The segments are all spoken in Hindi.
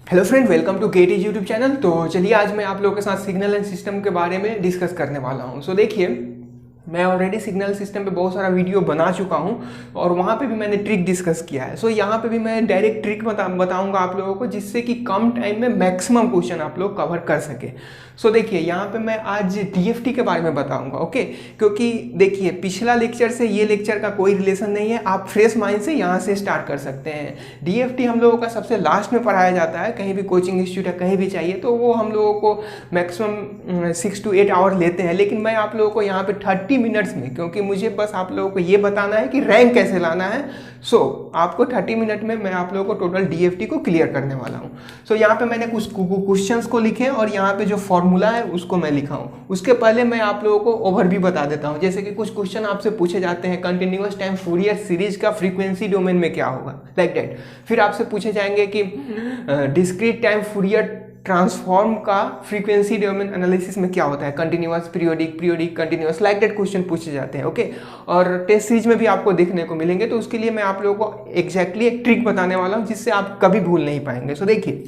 Hello friend, welcome to KT's YouTube channel. तो चलिए आज मैं आप लोगों के साथ सिग्नल एंड सिस्टम के बारे में डिस्कस करने वाला हूं। सो देखिए, मैं ऑलरेडी सिग्नल सिस्टम पे बहुत सारा वीडियो बना चुका हूं और वहां पे भी मैंने ट्रिक डिस्कस किया है। सो यहाँ पे भी मैं डायरेक्ट ट्रिक बताऊंगा आप लोगों को, जिससे कि कम टाइम में मैक्सिमम क्वेश्चन आप लोग कवर कर सके। सो देखिए, यहाँ पे मैं आज डीएफटी के बारे में बताऊंगा, ओके। क्योंकि देखिए, पिछला लेक्चर से ये लेक्चर का कोई रिलेशन नहीं है, आप फ्रेश माइंड से यहाँ से स्टार्ट कर सकते हैं। डीएफटी हम लोगों का सबसे लास्ट में पढ़ाया जाता है, कहीं भी कोचिंग इंस्टीट्यूट है, कहीं भी चाहिए तो वो हम लोगों को मैक्सिमम 6 to 8 आवर लेते हैं। लेकिन मैं आप लोगों को यहाँ पे 30 मिनट्स में, क्योंकि मुझे बस आप लोगों को ये बताना है कि रैंक कैसे लाना है। सो आपको 30 मिनट में मैं आप लोगों को टोटल डीएफटी को क्लियर करने वाला हूँ। सो यहाँ पे मैंने कुछ क्वेश्चंस को लिखे और यहाँ पे जो फॉर्मूला है उसको मैं लिखा हूँ। उसके पहले मैं आप लोगों को ओवरव्यू बता देता हूँ। जैसे कि कुछ क्वेश्चन आपसे पूछे जाते हैं, कंटिन्यूअस टाइम फूरियर सीरीज का फ्रीक्वेंसी डोमेन में क्या होगा, लाइक दैट। फिर आपसे पूछे जाएंगे कि डिस्क्रीट टाइम फूरियर ट्रांसफॉर्म का फ्रीक्वेंसी डोमेन एनालिसिस में क्या होता है, continuous, periodic continuous, like that question पूछे जाते हैं, ओके। और टेस्ट सीरीज में भी आपको देखने को मिलेंगे। तो उसके लिए मैं आप लोगों को एग्जैक्टली एक ट्रिक बताने वाला हूँ, जिससे आप कभी भूल नहीं पाएंगे। सो देखिए,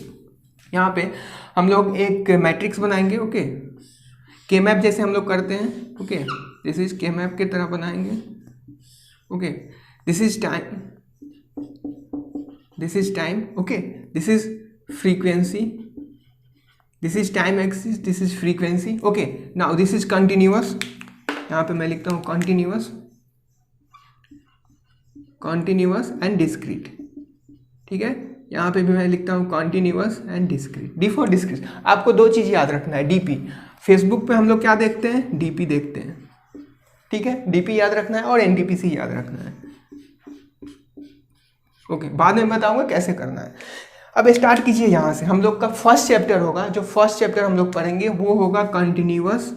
यहाँ पे हम लोग एक मैट्रिक्स बनाएंगे, ओके। के मैप जैसे हम लोग करते हैं, ओके। दिस इज के मैप की तरह बनाएंगे, okay. This is time, okay. This is frequency, this is time axis, this is frequency, okay. Now this is continuous, यहाँ पे मैं लिखता हूँ कंटिन्यूअस एंड डिस्क्रीट, ठीक है। यहाँ पे भी मैं लिखता हूँ continuous and discrete, D for discrete. आपको दो चीज़ याद रखना है, डीपी। फेसबुक पे हम लोग क्या देखते हैं, डीपी देखते हैं, ठीक है। डीपी याद रखना है और एनटीपीसी याद रखना है, ओके। बाद में बताऊंगा कैसे करना है। अब स्टार्ट कीजिए यहाँ से। हम लोग का फर्स्ट चैप्टर होगा, जो फर्स्ट चैप्टर हम लोग पढ़ेंगे वो होगा कंटिन्यूअस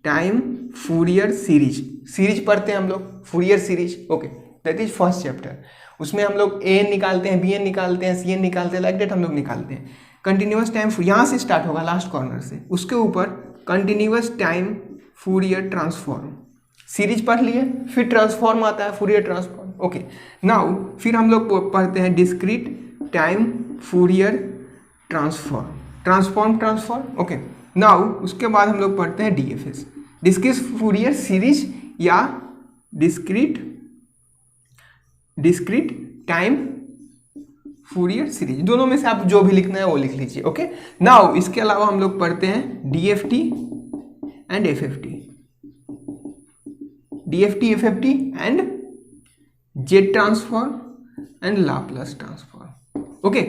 टाइम फूरियर सीरीज पढ़ते हैं हम लोग, Fourier series, okay. That is first chapter. उसमें हम लोग ए एन निकालते हैं, बी एन निकालते हैं, सी एन निकालते हैं, लाइक दैट हम लोग निकालते हैं। कंटिन्यूअस टाइम यहाँ से स्टार्ट होगा, लास्ट कॉर्नर से। उसके ऊपर continuous time Fourier transform series पढ़ लिए, फिर ट्रांसफॉर्म आता है, फूरियर ट्रांसफॉर्म, ओके। नाउ फिर हम लोग पढ़ते हैं discrete time Fourier transform, okay. Now उसके बाद हम लोग पढ़ते हैं डीएफएस, डिस्क्रीट फूरियर सीरीज या डिस्क्रीट टाइम फूरियर सीरीज, दोनों में से आप जो भी लिखना है वो लिख लीजिए, ओके। नाउ इसके अलावा हम लोग पढ़ते हैं DFT and FFT and Z transform and Laplace transform, okay.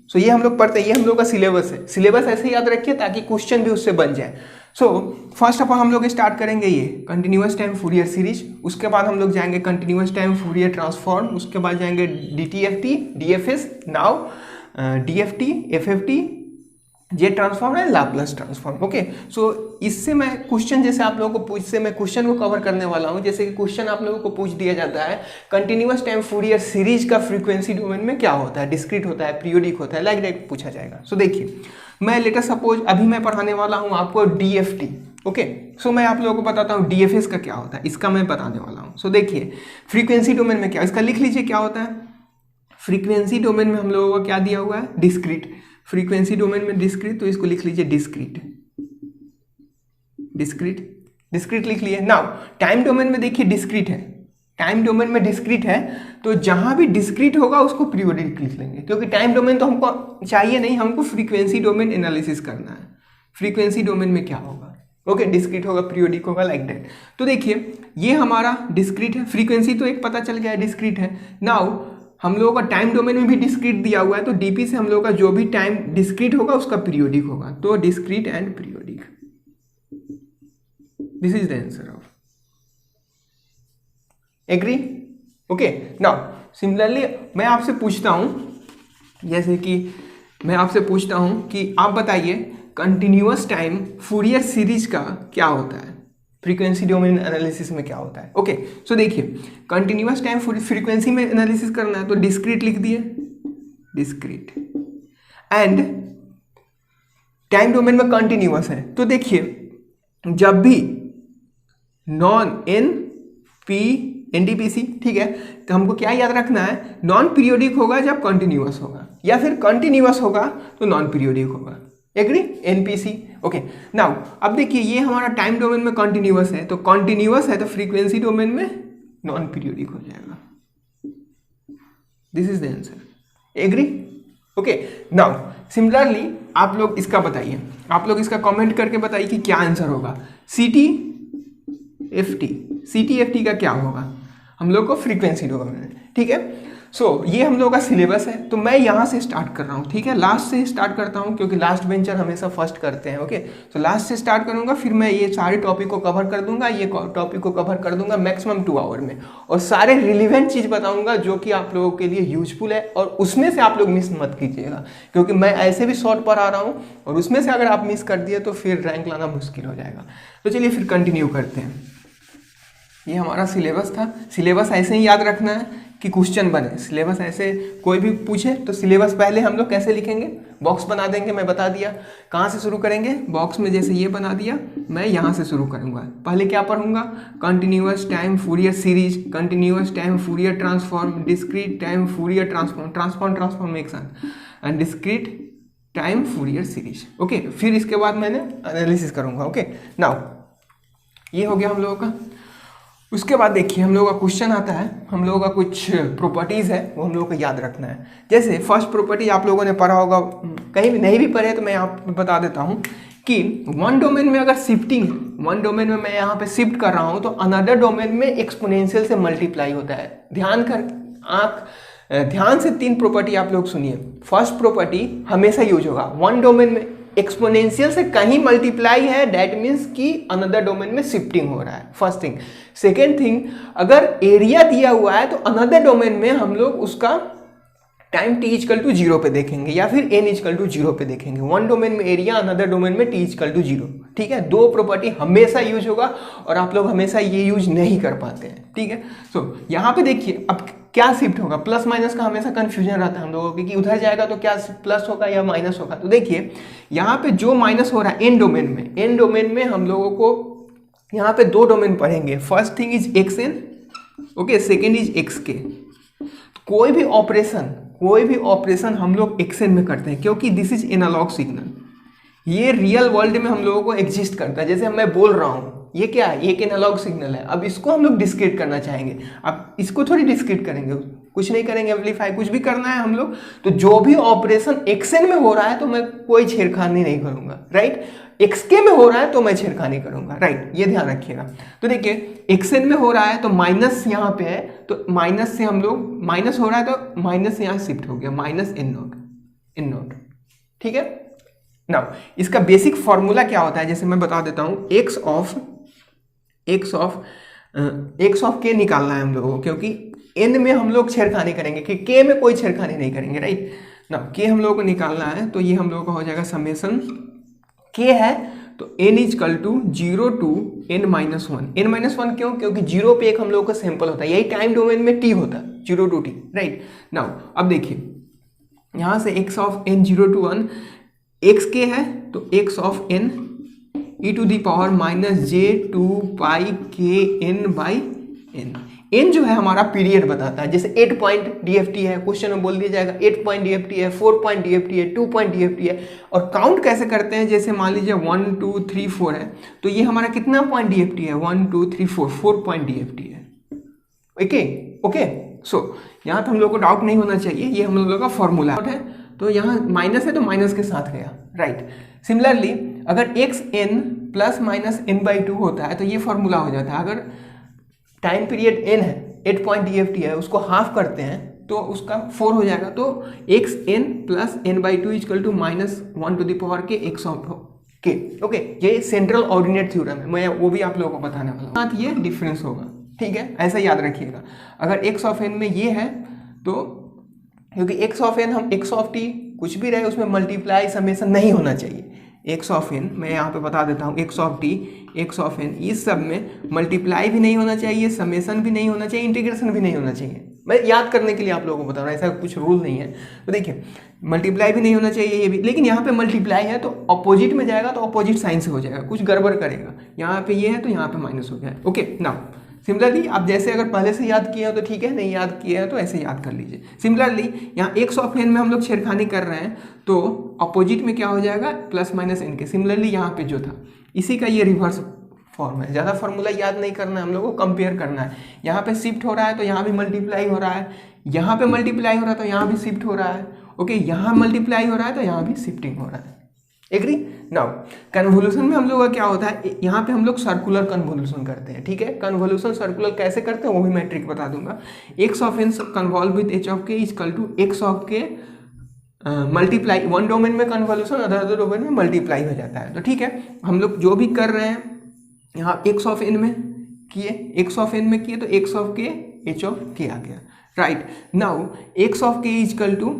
So ये हम लोग पढ़ते हैं, ये हम लोग का सिलेबस है। सिलेबस ऐसे याद रखिए ताकि क्वेश्चन भी उससे बन जाए। सो फर्स्ट ऑफ ऑल हम लोग स्टार्ट करेंगे ये कंटिन्यूअस टाइम फूरियर सीरीज। उसके बाद हम लोग जाएंगे कंटिन्यूअस टाइम फूरियर ट्रांसफॉर्म। उसके बाद जाएंगे DTFT, DFS, now DFT, FFT, Z transform and Laplace transform, okay. So इससे मैं क्वेश्चन, जैसे आप लोगों को इससे मैं क्वेश्चन को कवर करने वाला हूं। जैसे कि क्वेश्चन आप लोगों को पूछ दिया जाता है, कंटिन्यूअस टाइम फूरियर सीरीज का फ्रीक्वेंसी डोमेन में क्या होता है, डिस्क्रीट होता है, पीरियोडिक होता है, लाइक दैट पूछा जाएगा। सो देखिए, मैं लेटर सपोज अभी मैं पढ़ाने वाला हूं आपको डीएफटी, ओके। सो मैं आप लोगों को बताता हूँ डीएफएस का क्या होता है, इसका मैं बताने वाला हूँ। सो देखिए, फ्रीक्वेंसी डोमेन में क्या, इसका लिख लीजिए क्या होता है। फ्रीक्वेंसी डोमेन में हम लोगों को क्या दिया हुआ है, डिस्क्रीट। फ्रीक्वेंसी डोमेन में डिस्क्रीट, तो इसको लिख लीजिए डिस्क्रीट लिख लिए। नाउ टाइम डोमेन में देखिए डिस्क्रीट है, टाइम डोमेन में डिस्क्रीट है, तो जहां भी डिस्क्रीट होगा उसको पीरियोडिक लिख लेंगे, क्योंकि टाइम डोमेन तो हमको चाहिए नहीं, हमको फ्रीक्वेंसी डोमेन एनालिसिस करना है। फ्रीक्वेंसी डोमेन में क्या होगा, ओके। डिस्क्रीट होगा, पीरियोडिक होगा, लाइक दैट। तो देखिए, ये हमारा डिस्क्रीट है, फ्रीक्वेंसी तो एक पता चल गया है, डिस्क्रीट है। नाउ हम लोगों का टाइम डोमेन में भी डिस्क्रीट दिया हुआ है, तो डीपी से हम लोगों का जो भी टाइम डिस्क्रीट होगा उसका पीरियोडिक होगा, तो discrete and periodic, this is the answer of, agree, okay. Now similarly मैं आपसे पूछता हूं, जैसे कि मैं आपसे पूछता हूं कि आप बताइए कंटिन्यूअस टाइम फूरियर सीरीज का क्या होता है, फ्रीक्वेंसी डोमेन एनालिसिस में क्या होता है, ओके। सो देखिए, कंटिन्यूअस टाइम फ्रीक्वेंसी में एनालिसिस करना है तो डिस्क्रीट लिख दिए, डिस्क्रीट, एंड टाइम डोमेन में कंटिन्यूअस है, तो देखिए जब भी नॉन एन पी एनटीपीसी, ठीक है। तो हमको क्या याद रखना है, नॉन पीरियोडिक होगा जब कंटिन्यूअस होगा, या फिर कंटिन्यूअस होगा तो नॉन पीरियोडिक होगा। Agree, NPC. ओके, नाउ अब देखिए ये हमारा टाइम डोमेन में कंटिन्यूअस है, तो कंटिन्यूअस है तो फ्रीक्वेंसी डोमेन में नॉन पीरियोडिक हो जाएगा। This is the answer. Agree, okay. Now similarly आप लोग इसका बताइए, आप लोग इसका कमेंट करके बताइए कि क्या आंसर होगा। सीटी एफ टी का क्या होगा हम लोग को, फ्रीक्वेंसी डोमेन, ठीक है। सो ये हम लोग का सिलेबस है, तो मैं यहाँ से स्टार्ट कर रहा हूँ, ठीक है। लास्ट से स्टार्ट करता हूँ क्योंकि लास्ट बेंचर हमेशा फर्स्ट करते हैं, ओके। तो लास्ट से स्टार्ट करूँगा, फिर मैं ये सारे टॉपिक को कवर कर दूंगा, ये टॉपिक को कवर कर दूंगा मैक्सिमम 2 आवर में, और सारे रिलीवेंट चीज़ बताऊंगा जो कि आप लोगों के लिए यूजफुल है, और उसमें से आप लोग मिस मत कीजिएगा, क्योंकि मैं ऐसे भी शॉर्ट पर आ रहा हूँ, और उसमें से अगर आप मिस कर दिए तो फिर रैंक लाना मुश्किल हो जाएगा। तो चलिए फिर कंटिन्यू करते हैं। ये हमारा सिलेबस था। सिलेबस ऐसे ही याद रखना है कि क्वेश्चन बने, सिलेबस ऐसे कोई भी पूछे तो सिलेबस पहले हम लोग कैसे लिखेंगे, बॉक्स बना देंगे, मैं बता दिया। कहाँ से शुरू करेंगे, बॉक्स में जैसे ये बना दिया, मैं यहाँ से शुरू करूँगा। पहले क्या पढ़ूंगा, continuous time Fourier series, continuous time Fourier transform, discrete time Fourier transformation and discrete time Fourier series, okay. फिर इसके बाद मैंने एनालिसिस करूँगा, ओके। नाउ ये हो गया हम लोगों का। उसके बाद देखिए हम लोगों का क्वेश्चन आता है, हम लोगों का कुछ प्रॉपर्टीज़ है वो हम लोगों को याद रखना है। जैसे फर्स्ट प्रॉपर्टी आप लोगों ने पढ़ा होगा, कहीं भी नहीं भी पढ़े तो मैं आप बता देता हूँ कि वन डोमेन में अगर शिफ्टिंग, वन डोमेन में मैं यहाँ पे शिफ्ट कर रहा हूँ तो अनदर डोमेन में एक्सपोनेंशियल से मल्टीप्लाई होता है। ध्यान से 3 प्रॉपर्टी आप लोग सुनिए। फर्स्ट प्रॉपर्टी हमेशा यूज होगा, वन डोमेन में एक्सपोनेंशियल से कहीं मल्टीप्लाई है, दैट मीन्स कि अनदर डोमेन में शिफ्टिंग हो रहा है, फर्स्ट थिंग। सेकेंड थिंग, अगर एरिया दिया हुआ है तो अनदर डोमेन में हम लोग उसका टाइम t इक्वल टू 0 पे देखेंगे, या फिर n इक्वल टू 0 पे देखेंगे। वन डोमेन में एरिया, अनदर डोमेन में t इक्वल टू 0, ठीक है। 2 प्रॉपर्टी हमेशा यूज होगा, और आप लोग हमेशा ये यूज नहीं कर पाते हैं, ठीक है। सो यहाँ पे देखिए अब क्या शिफ्ट होगा, प्लस माइनस का हमेशा कंफ्यूजन रहता है हम लोगों को कि उधर जाएगा तो क्या प्लस होगा या माइनस होगा। तो देखिए यहाँ पे जो माइनस हो रहा है एन डोमेन में हम लोगों को यहाँ पे 2 डोमेन पढ़ेंगे। First thing is x n, okay, second is x k. कोई भी ऑपरेशन हम लोग एक्स एन में करते हैं, क्योंकि दिस इज एनालॉग सिग्नल, ये रियल वर्ल्ड में हम लोगों को एग्जिस्ट करता है। जैसे मैं बोल रहा हूँ ये क्या है, एक एनालॉग सिग्नल है। अब इसको हम लोग डिस्क्रीट करना चाहेंगे, अब इसको थोड़ी डिस्क्रीट करेंगे, कुछ नहीं करेंगे, एम्पलीफाई कुछ भी करना है हम लोग। तो जो भी ऑपरेशन एक्सएन में हो रहा है तो मैं कोई छेड़खानी नहीं करूंगा, राइट। एक्सके में हो रहा है तो मैं छेड़खानी करूंगा, राइट, ये ध्यान रखिएगा। तो देखिए एक्सएन में हो रहा है तो माइनस यहाँ पे है, तो माइनस से हम लोग, माइनस हो रहा है तो माइनस यहाँ शिफ्ट हो गया, माइनस एन नोट, ठीक है। नाउ इसका बेसिक फॉर्मूला क्या होता है, जैसे मैं बता देता हूँ, एक्स ऑफ के निकालना है हम लोगों को, क्योंकि एन में हम लोग छेड़खानी करेंगे कि के में कोई छेड़खानी नहीं करेंगे, राइट ना। के हम लोगों को निकालना है तो ये हम लोगों का हो जाएगा समेसन के है तो n equal to 0 to n minus 1। n minus 1 क्यों, क्योंकि 0 पे एक हम लोगों का सैंपल होता है, यही टाइम डोमेन में t होता है, 0 टू t, राइट। नाउ अब देखिए यहाँ से x of n 0 to 1 x k है तो x of n e to the power minus j 2 pi k n by n। n जो है हमारा पीरियड बताता है, जैसे 8 पॉइंट DFT है, क्वेश्चन में बोल दिया जाएगा 8 पॉइंट DFT है, 4 पॉइंट DFT है, 2 पॉइंट DFT है। और काउंट कैसे करते हैं, जैसे मान लीजिए 1 2 3 4 है तो ये हमारा कितना पॉइंट DFT है, 1 2 3 4 पॉइंट DFT है, ओके। सो यहाँ पे हम लोग को डाउट नहीं होना चाहिए, ये हम लोगों का फॉर्मूला है। तो यहाँ माइनस है तो माइनस के साथ गया, राइट। सिमिलरली अगर xn प्लस माइनस n/2 होता है तो ये फॉर्मूला हो जाता है। अगर टाइम पीरियड n है, 8 पॉइंट DFT है, उसको हाफ करते हैं तो उसका 4 हो जाएगा, तो xn plus n/2 equal to minus 1 to the power k x of k, okay. ये सेंट्रल ऑर्डिनेट थ्योरम है, मैं वो भी आप लोगों को बताने वाला हूँ, साथ ये डिफरेंस होगा, ठीक है, ऐसा याद रखिएगा। अगर x ऑफ n में ये है तो क्योंकि x ऑफ n हम x ऑफ t कुछ भी रहे उसमें मल्टीप्लाई समेशन नहीं होना चाहिए। x ऑफ n मैं यहाँ पे बता देता हूँ, x of t x of n इस सब में मल्टीप्लाई भी नहीं होना चाहिए, समेशन भी नहीं होना चाहिए, इंटीग्रेशन भी नहीं होना चाहिए। मैं याद करने के लिए आप लोगों को बता रहा हूँ, ऐसा कुछ रूल नहीं है। तो देखिए मल्टीप्लाई भी नहीं होना चाहिए ये भी, लेकिन यहाँ पे मल्टीप्लाई है तो अपोजिट में जाएगा तो अपोजिट साइन से हो जाएगा, कुछ गड़बड़ करेगा। यहाँ पे ये है तो यहाँ पे माइनस हो गया, ओके। नाउ सिमिलरली आप जैसे अगर पहले से याद किए हो तो ठीक है, नहीं याद किए हैं तो ऐसे याद कर लीजिए। सिमिलरली यहाँ एक्स ऑफ एन में हम लोग छेड़खानी कर रहे हैं तो अपोजिट में क्या हो जाएगा, प्लस माइनस एन के। सिमिलरली यहाँ पे जो था इसी का ये रिवर्स फॉर्म है। ज़्यादा फॉर्मूला याद नहीं करना है, हम लोग को कंपेयर करना है। यहाँ पे शिफ्ट हो रहा है तो यहाँ भी मल्टीप्लाई हो रहा है, यहाँ पे मल्टीप्लाई हो रहा है तो यहाँ भी शिफ्ट हो रहा है। ओके, यहाँ मल्टीप्लाई हो रहा है तो यहाँ भी शिफ्टिंग हो रहा है। एग्री? नाउ कन्वोल्यूशन में हम लोग का क्या होता है, यहाँ पे हम लोग सर्कुलर कन्वोल्यूशन करते हैं। ठीक है, कन्वोल्यूशन सर्कुलर कैसे करते हैं वो भी मैं ट्रिक बता दूंगा। X of n convolve with h of k equal to x of k multiply, one domain में कन्वोल्यूशन अदर डोमेन में मल्टीप्लाई हो जाता है। तो ठीक है, हम लोग जो भी कर रहे हैं यहाँ एक्स ऑफ एन में किए, एक्स ऑफ एन में किए तो x of k h of k आ गया। Right, now x of k equal to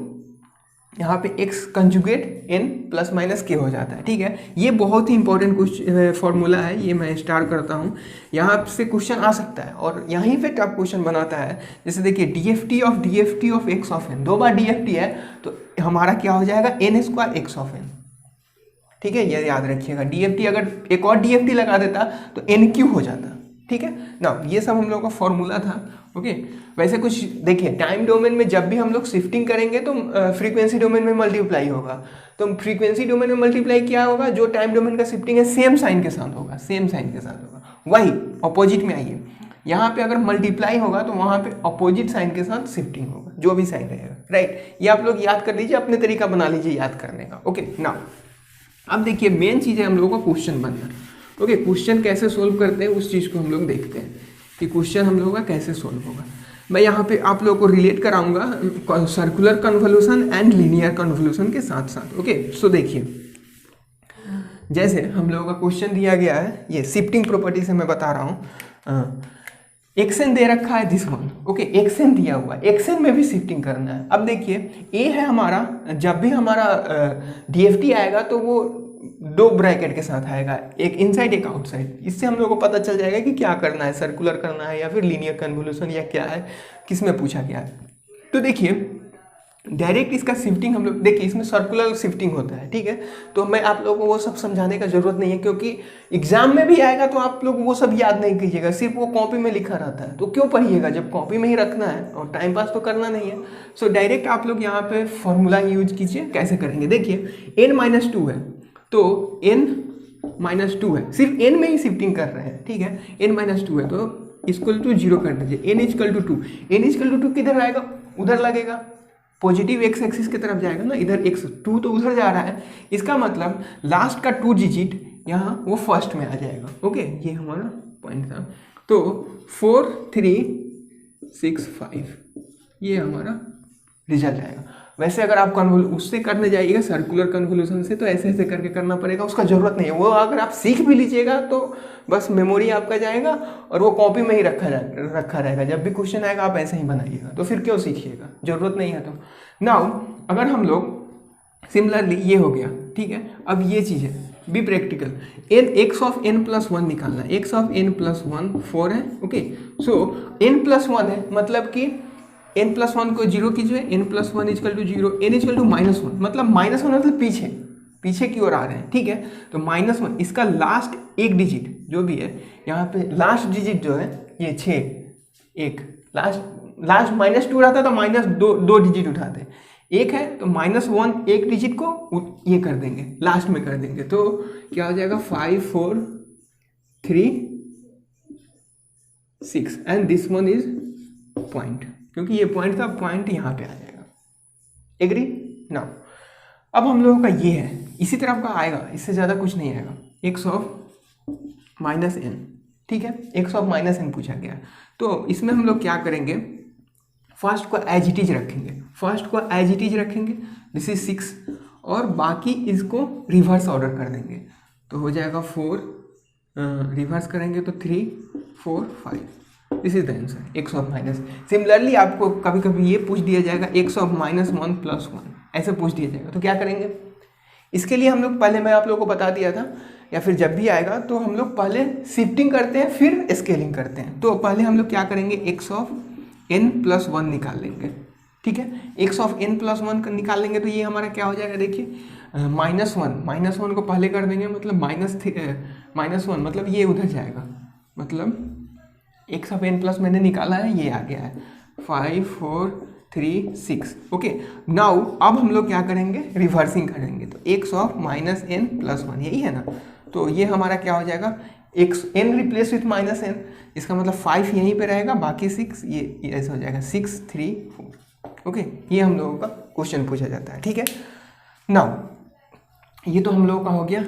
यहाँ पे x conjugate n plus minus k हो जाता है। ठीक है, ये बहुत ही इंपॉर्टेंट फॉर्मूला है, ये मैं स्टार्ट करता हूँ। यहाँ से क्वेश्चन आ सकता है और यहीं पे टफ क्वेश्चन बनाता है। जैसे देखिए D F T of x of n, 2 बार डी एफ टी है तो हमारा क्या हो जाएगा, n square x of n. ठीक है, ये याद रखिएगा। डी एफ टी अगर एक और डी एफ टी लगा देता तो एन क्यू हो जाता। ठीक है ना, ये सब हम लोग का फॉर्मूला था। ओके, वैसे कुछ देखिए टाइम डोमेन में जब भी हम लोग शिफ्टिंग करेंगे तो फ्रीक्वेंसी डोमेन में मल्टीप्लाई होगा। तो फ्रीक्वेंसी डोमेन में मल्टीप्लाई क्या होगा, जो टाइम डोमेन का शिफ्टिंग है सेम साइन के साथ होगा, सेम साइन के साथ होगा। वही अपोजिट में आइए, यहाँ पे अगर मल्टीप्लाई होगा तो वहाँ पे अपोजिट साइन के साथ शिफ्टिंग होगा, जो भी साइन रहेगा। राइट, ये आप लोग याद कर लीजिए, अपने तरीका बना लीजिए याद करने का। ओके, नाउ अब देखिए मेन चीज़ है हम लोगों का क्वेश्चन बनना। ओके, क्वेश्चन कैसे सोल्व करते हैं उस चीज़ को हम लोग देखते हैं कि क्वेश्चन हम लोगों का कैसे सोल्व होगा। मैं यहाँ पे आप लोगों को रिलेट कराऊंगा circular convolution and linear convolution के साथ साथ। ओके, सो देखिए जैसे हम लोगों का क्वेश्चन दिया गया है, ये शिफ्टिंग प्रॉपर्टी से मैं बता रहा हूँ। एक्सन दे रखा है दिस वन। ओके, एक्सन दिया हुआ है, एक्सन में भी शिफ्टिंग करना है। अब देखिए ए है हमारा, जब भी हमारा डीएफटी आएगा तो वो 2 ब्रैकेट के साथ आएगा, एक इनसाइड एक आउटसाइड। इससे हम लोग को पता चल जाएगा कि क्या करना है, सर्कुलर करना है या फिर लीनियर कन्वोल्यूशन या क्या है, किस में पूछा गया है। तो देखिए डायरेक्ट इसका शिफ्टिंग हम लोग देखिए, इसमें सर्कुलर शिफ्टिंग होता है। ठीक है, तो मैं आप लोगों को वो सब समझाने का जरूरत नहीं है, क्योंकि एग्जाम में भी आएगा तो आप लोग वो सब याद नहीं कीजिएगा, सिर्फ वो कॉपी में लिखा रहता है। तो क्यों पढ़िएगा जब कॉपी में ही रखना है और टाइम पास तो करना नहीं है। सो डायरेक्ट आप लोग यहाँ पे फॉर्मूला यूज कीजिए। कैसे करेंगे देखिए, n-2 है तो n-2 है, सिर्फ n में ही शिफ्टिंग कर रहे हैं। ठीक है, n-2 है तो इक्वल टू 0 कर दीजिए, n equal to 2। n equal to 2 किधर आएगा, उधर लगेगा, पॉजिटिव एक्स एक्सिस की तरफ जाएगा ना, इधर x 2 तो उधर जा रहा है। इसका मतलब लास्ट का 2 डिजिट यहाँ वो फर्स्ट में आ जाएगा। ओके, ये हमारा पॉइंट था। तो 4 3 6 5 ये हमारा रिजल्ट आएगा। वैसे अगर आप उससे करने जाइएगा सर्कुलर कन्वोल्यूशन से तो ऐसे ऐसे करके करना पड़ेगा, उसका जरूरत नहीं है। वो अगर आप सीख भी लीजिएगा तो बस मेमोरी आपका जाएगा और वो कॉपी में ही रखा रहेगा। जब भी क्वेश्चन आएगा आप ऐसे ही बनाइएगा, तो फिर क्यों सीखिएगा, जरूरत नहीं है। तो नाउ अगर हम लोग सिमिलरली ये हो गया। ठीक है, अब ये चीज़ है be practical, x of n plus 1 निकालना है। एक्स ऑफ n प्लस 1 4 है। ओके, सो n प्लस 1 है, मतलब कि n प्लस 1 को 0 कीजिए, n plus 1 equal to 0, n equal to -1, मतलब -1 मतलब पीछे की ओर आ रहे हैं। ठीक है, तो -1 इसका लास्ट एक डिजिट जो भी है, यहाँ पे लास्ट डिजिट जो है ये 6 1, लास्ट -2 रहता तो -2 डिजिट उठाते, 1 है तो -1 एक डिजिट को ये कर देंगे, लास्ट में कर देंगे। तो क्या हो जाएगा 5 4 3 6 and this one is point, क्योंकि ये पॉइंट था, पॉइंट यहाँ पे आ जाएगा। एग्री? नाउ अब हम लोगों का ये है, इसी तरफ का आएगा, इससे ज़्यादा कुछ नहीं आएगा। एक्स ऑफ -n, ठीक है, एक्स ऑफ -n पूछा गया। तो इसमें हम लोग क्या करेंगे, फर्स्ट को एज इट इज रखेंगे, दिस इज 6, और बाकी इसको रिवर्स ऑर्डर कर देंगे। तो हो जाएगा 4, रिवर्स करेंगे तो 3 4 5, this is the answer, x of minus. Similarly आपको कभी कभी ये पूछ दिया जाएगा एक्स ऑफ -1 + 1, ऐसे पूछ दिया जाएगा। तो क्या करेंगे, इसके लिए हम लोग पहले मैं आप लोगों को बता दिया था, या फिर जब भी आएगा तो हम लोग पहले शिफ्टिंग करते हैं फिर स्केलिंग करते हैं। तो पहले हम लोग क्या करेंगे, एक्स ऑफ n + 1 निकाल लेंगे। ठीक है, एक्स ऑफ n + 1 निकाल लेंगे तो ये हमारा क्या हो जाएगा, देखिए -1 को पहले कर देंगे, मतलब -1 मतलब ये उधर जाएगा, मतलब एक्स ऑफ एन प्लस मैंने निकाला है, ये आ गया है 5 4 3 6। ओके, नाउ अब हम लोग क्या करेंगे, रिवर्सिंग करेंगे। तो x of minus n plus 1 यही है ना, तो ये हमारा क्या हो जाएगा, x n replace with minus n, इसका मतलब 5 यहीं पे रहेगा, बाकी 6 ये ऐसे हो जाएगा 6 3 4। ओके, ये हम लोगों का क्वेश्चन पूछा जाता है। ठीक है, नाउ ये तो हम लोगों का हो गया,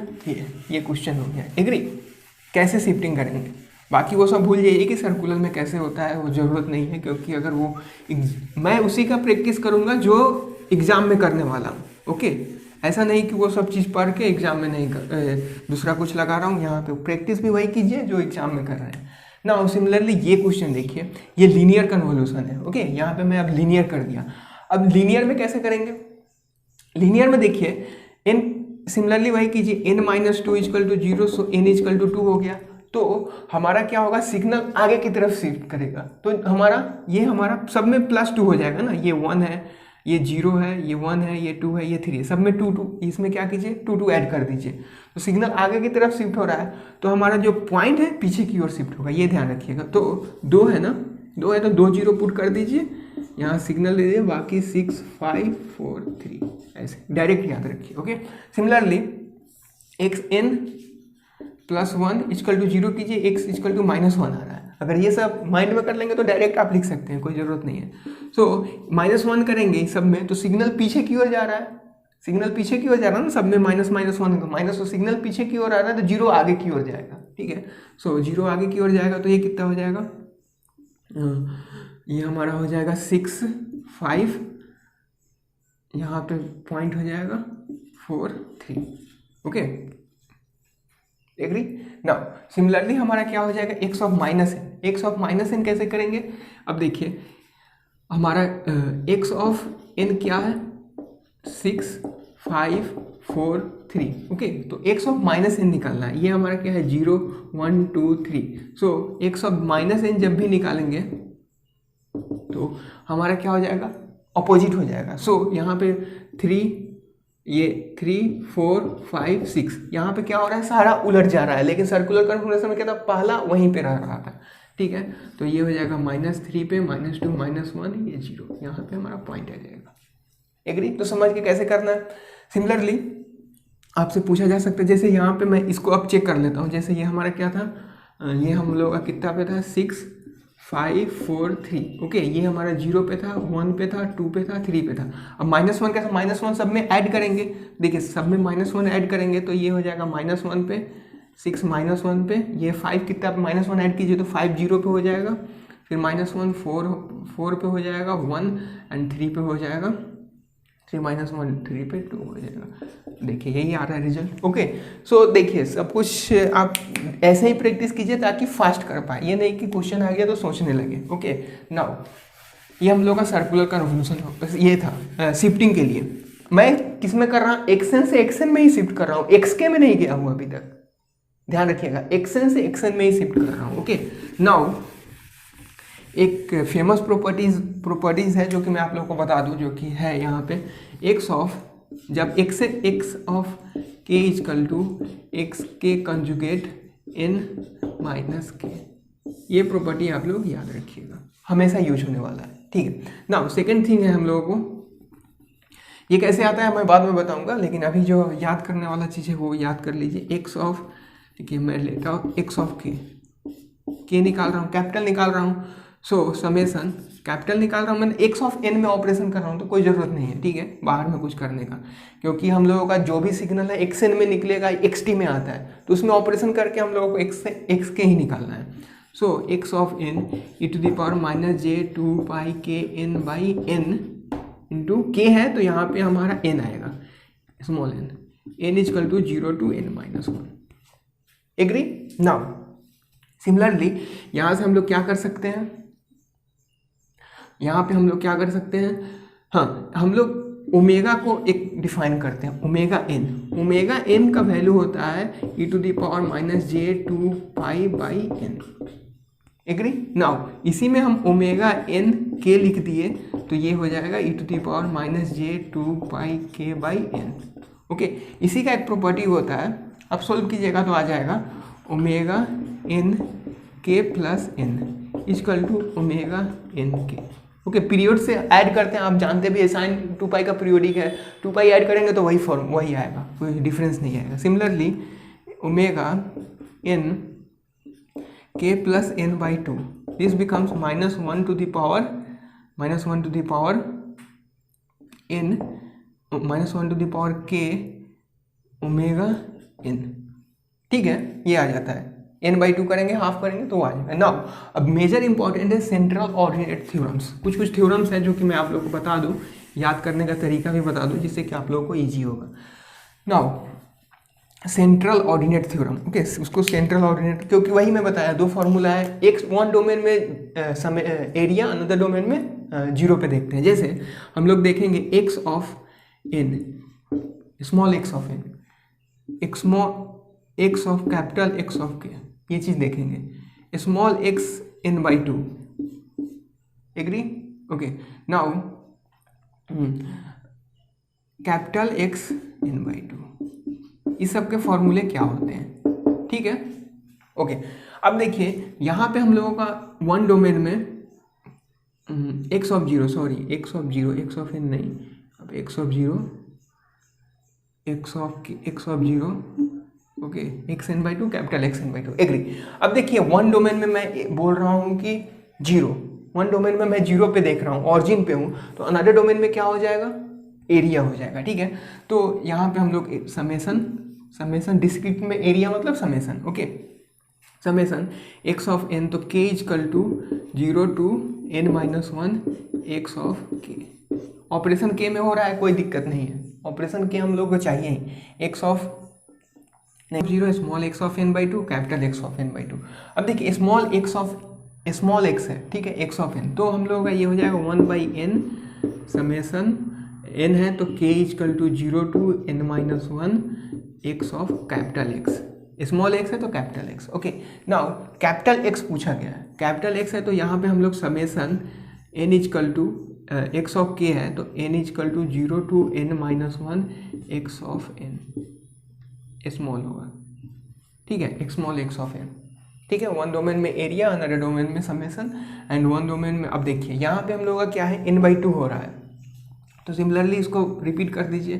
ये क्वेश्चन हो गया। एग्री, कैसे शिफ्टिंग करेंगे, बाकी वो सब भूल जाइए कि सर्कुलर में कैसे होता है, वो ज़रूरत नहीं है, क्योंकि अगर वो मैं उसी का प्रैक्टिस करूँगा जो एग्ज़ाम में करने वाला हूँ। ओके, ऐसा नहीं कि वो सब चीज़ पढ़ के एग्ज़ाम में नहीं दूसरा कुछ लगा रहा हूँ, यहाँ पे प्रैक्टिस भी वही कीजिए जो एग्ज़ाम में कर रहे हैं ना। सिमिलरली ये क्वेश्चन देखिए, ये लीनियर कन्वोल्यूशन है। ओके, यहाँ पे मैं अब लीनियर कर दिया। अब लीनियर में कैसे करेंगे, लीनियर में देखिए n सिमिलरली वही कीजिए, n minus 2 equal to 0, so n is equal to 2 हो गया। तो हमारा क्या होगा, सिग्नल आगे की तरफ शिफ्ट करेगा, तो हमारा सब में +2 हो जाएगा ना, ये 1 है, ये 0 है, ये 1 है, ये 2 है, ये 3 है, सब में 2 2, इसमें क्या कीजिए 2 2 ऐड कर दीजिए, तो सिग्नल आगे की तरफ शिफ्ट हो रहा है, तो हमारा जो पॉइंट है पीछे की ओर शिफ्ट होगा, ये ध्यान रखिएगा। तो 2 है ना, 2 है तो 2 0 पुट कर दीजिए, यहाँ सिग्नल दे दीजिए, बाकी 6 5 4 3 ऐसे डायरेक्ट याद रखिए। Okay, similarly x n plus 1 equal to 0 कीजिए, एक्स इजकल टू -1 आ रहा है। अगर ये सब माइंड में कर लेंगे तो डायरेक्ट आप लिख सकते हैं, कोई ज़रूरत नहीं है। सो -1 करेंगे सब में, तो सिग्नल पीछे की ओर जा रहा है, सिग्नल पीछे की ओर जा रहा है ना, सब में -1 माइनस, तो सिग्नल पीछे की ओर आ रहा है, तो 0 आगे की ओर जाएगा। ठीक है, सो 0 आगे की ओर जाएगा, तो ये कितना हो जाएगा, ये हमारा हो जाएगा 6 5, यहाँ पे पॉइंट हो जाएगा 4 3। Okay, agree. नाउ सिमिलरली हमारा क्या हो जाएगा, x of minus n, x of minus n कैसे करेंगे, अब देखिए हमारा एक्स ऑफ एन क्या है 6 5 4 3। ओके, तो एक्स ऑफ माइनस एन निकालना है, ये हमारा क्या है 0 1 2 3। So x of minus n जब भी निकालेंगे तो हमारा क्या हो जाएगा, अपोजिट हो जाएगा। सो यहाँ पे 3, ये 3 4 5 6, यहाँ पे क्या हो रहा है, सारा उलट जा रहा है, लेकिन सर्कुलर कन्फॉर्मेशन में क्या था, पहला वहीं पे रह रहा था। ठीक है, तो ये हो जाएगा -3 पे -2 -1, ये 0, यहाँ पे हमारा पॉइंट आ जाएगा। एग्री, तो समझ के कैसे करना है। सिमिलरली आपसे पूछा जा सकता है, जैसे यहाँ पे मैं इसको अब चेक कर लेता हूँ, जैसे ये हमारा क्या था, ये हम लोग का कितना पे था 6 5 4 3। ओके, ये हमारा 0 पे था, 1 पे था, 2 पे था, 3 पे था। अब -1 कैसे, -1 सब में ऐड करेंगे, देखिए सब में -1 ऐड करेंगे, तो ये हो जाएगा -1 पे 6 -1 पे, ये 5 कितना -1 ऐड कीजिए, तो 5 0 पे हो जाएगा, फिर -1 4 पे हो जाएगा, 1 एंड 3 पे हो जाएगा, 3 -1 3 पे 2 हो जाएगा। देखिए यही आ रहा है रिजल्ट। ओके, सो देखिए सब कुछ आप ऐसे ही प्रैक्टिस कीजिए ताकि फास्ट कर पाए, ये नहीं कि क्वेश्चन आ गया तो सोचने लगे। ओके, नाउ ये हम लोग का सर्कुलर कन्वोल्यूशन ये था शिफ्टिंग के लिए। मैं किस में कर रहा हूँ, एक्सन से एक्सन में ही शिफ्ट कर रहा हूँ, एक्सके में नहीं गया हूँ अभी तक, ध्यान रखिएगा, एक्सन से एक्सन में ही शिफ्ट कर रहा हूँ। ओके, नाउ एक फेमस प्रॉपर्टीज है जो कि मैं आप लोगों को बता दूं, जो कि है यहाँ पे एक्स ऑफ, जब एक्स से x of k equal to x के कंजुगेट n माइनस के, ये प्रॉपर्टी आप लोग याद रखिएगा, हमेशा यूज होने वाला है। ठीक है, नाउ सेकेंड थिंग है हम लोगों को, ये कैसे आता है मैं बाद में बताऊंगा, लेकिन अभी जो याद करने वाला चीज़ है वो याद कर लीजिए। एक्स ऑफ, देखिए मैं लेता हूँ एक्स ऑफ के निकाल रहा हूँ, कैपिटल निकाल रहा हूँ, सो समेसन कैपिटल निकाल रहा हूँ, मैंने एक्स ऑफ एन में ऑपरेशन कर रहा हूँ, तो कोई ज़रूरत नहीं है, ठीक है, बाहर में कुछ करने का, क्योंकि हम लोगों का जो भी सिग्नल है एक्स एन में निकलेगा, एक्स टी में आता है, तो उसमें ऑपरेशन करके हम लोगों को एक्स से एक्स के ही निकालना है। So x of n e⁻ -j2π/n into k है, तो यहाँ पे हमारा n आएगा, small n is equal to 0 to n-1। Agree. Now similarly यहाँ से हम लोग क्या कर सकते हैं, यहाँ पे हम लोग क्या कर सकते हैं, हाँ हम लोग ओमेगा को एक डिफाइन करते हैं, ओमेगा एन का वैल्यू होता है e⁻j2π/n। एग्री। नाउ इसी में हम ओमेगा एन के लिख दिए, तो ये हो जाएगा e⁻j2πk/n। ओके, इसी का एक प्रॉपर्टी होता है, अब सोल्व कीजिएगा तो आ जाएगा omega n k plus n, equal to omega n k. Okay, period से ऐड करते हैं, आप जानते भी है साइन 2 पाई का पीरियोडिक है, 2 पाई ऐड करेंगे तो वही फॉर्म वही आएगा, कोई डिफरेंस नहीं आएगा। Similarly omega n k plus n by 2, this becomes -1 to the power n, -1 to the power k omega n. ठीक है, ये आ जाता है, n/2 करेंगे, हाफ करेंगे तो आ जाएगा। नाउ अब मेजर इंपॉर्टेंट है सेंट्रल ऑर्डिनेट थ्योरम्स। कुछ थ्योरम्स हैं जो कि मैं आप लोगों को बता दूं, याद करने का तरीका भी बता दूं, जिससे कि आप लोगों को ईजी होगा। Now central ordinate theorem, okay, उसको सेंट्रल ऑर्डिनेट, क्योंकि वही मैं बताया, दो फॉर्मूला है, एक वन डोमेन में एरिया, अनदर डोमेन में जीरो पे देखते हैं। जैसे हम लोग देखेंगे x of n, small x of n, x of capital x of k, ये चीज देखेंगे, small x n by 2, agree? Okay, now capital x n by 2, इस सब के फॉर्मूले क्या होते हैं? ठीक है, ओके। अब देखिए यहाँ पे हम लोगों का वन डोमेन में x of zero, sorry x of zero, x of n नहीं, अब x of zero, x of zero, okay, x n by 2, capital x n by 2, agree. अब देखिए वन डोमेन में मैं बोल रहा हूँ कि जीरो, वन डोमेन में मैं जीरो पे देख रहा हूँ, ऑरिजिन पे हूँ, तो अनदर डोमेन में क्या हो जाएगा? एरिया हो जाएगा। ठीक है, तो यहाँ पे हम लोग समेसन डिस्क्रीट में एरिया मतलब summation, okay, summation x of n, तो k equal to 0 to n-1 x of k. Operation के में हो रहा है, कोई दिक्कत नहीं है, ऑपरेशन के हम लोग को चाहिए ही, x of zero, small x of n by 2, capital x of n by 2। अब देखिए स्मॉल एक्स है, ठीक है, एक्स ऑफ एन, तो हम लोग का ये हो जाएगा 1/n समेसन एन है तो k equal to 0 to n-1 x of capital x, small x है तो capital x. Okay, now capital x पूछा गया है, कैपिटल एक्स है तो यहाँ पे हम लोग summation n equal to x of k है तो n equal to 0 to n-1 x of n, small होगा। ठीक है, स्मॉल एक्स ऑफ एन। ठीक है, वन डोमेन में एरिया, अनदर डोमेन में समेसन, एंड वन डोमेन में, अब देखिए यहाँ पे हम लोग का क्या है, n/2 हो रहा है, तो सिमिलरली इसको रिपीट कर दीजिए,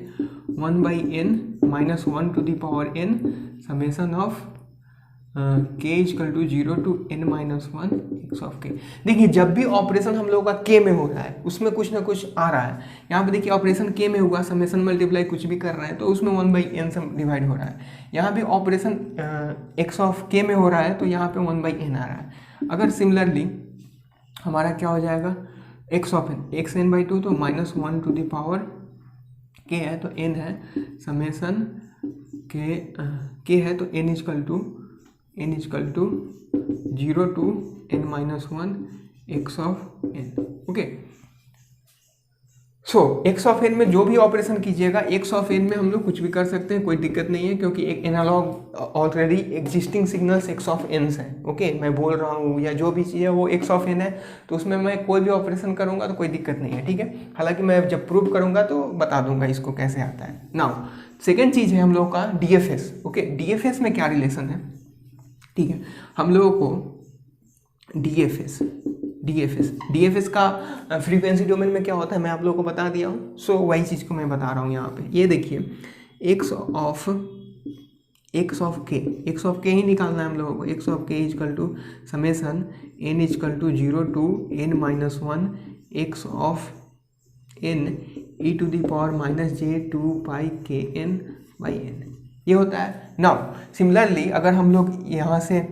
1/n -1 to the power n summation of k equal to 0 to n-1 x of k। देखिए जब भी ऑपरेशन हम लोगों का k में हो रहा है उसमें कुछ ना कुछ आ रहा है। यहाँ पे देखिए ऑपरेशन k में हुआ, समेसन मल्टीप्लाई कुछ भी कर रहे हैं तो उसमें 1/n से डिवाइड हो रहा है। यहाँ भी ऑपरेशन x ऑफ k में हो रहा है तो यहाँ पे 1/n आ रहा है। अगर सिमिलरली हमारा क्या हो जाएगा, x of n, x n by 2, तो -1 टू द पावर k है तो n है समेसन k है तो n equal to 0 to n-1 x of n. Okay, so x of n में जो भी ऑपरेशन कीजिएगा, एक्स ऑफ एन में हम लोग कुछ भी कर सकते हैं, कोई दिक्कत नहीं है, क्योंकि एक analog already existing signals x of n's हैं। ओके, मैं बोल रहा हूँ या जो भी चीज़ है वो एक्स ऑफ एन है, तो उसमें मैं कोई भी ऑपरेशन करूँगा तो कोई दिक्कत नहीं है। ठीक है, हालांकि मैं जब प्रूव करूँगा तो बता दूंगा इसको कैसे आता है। नाउ सेकेंड चीज़ है हम लोग का DFS। ओके, DFS में क्या रिलेशन है? ठीक है, हम लोगों को DFS का फ्रीक्वेंसी डोमेन में क्या होता है मैं आप लोगों को बता दिया हूँ। सो वही चीज़ को मैं बता रहा हूँ यहाँ पे। ये देखिए एक्स ऑफ के ही निकालना है हम लोगों को। X of k equal to summation n equal to 0 to n-1 x of n e to the power -j2 pi kn by n, ये होता है। नाउ सिमिलरली अगर हम लोग यहाँ से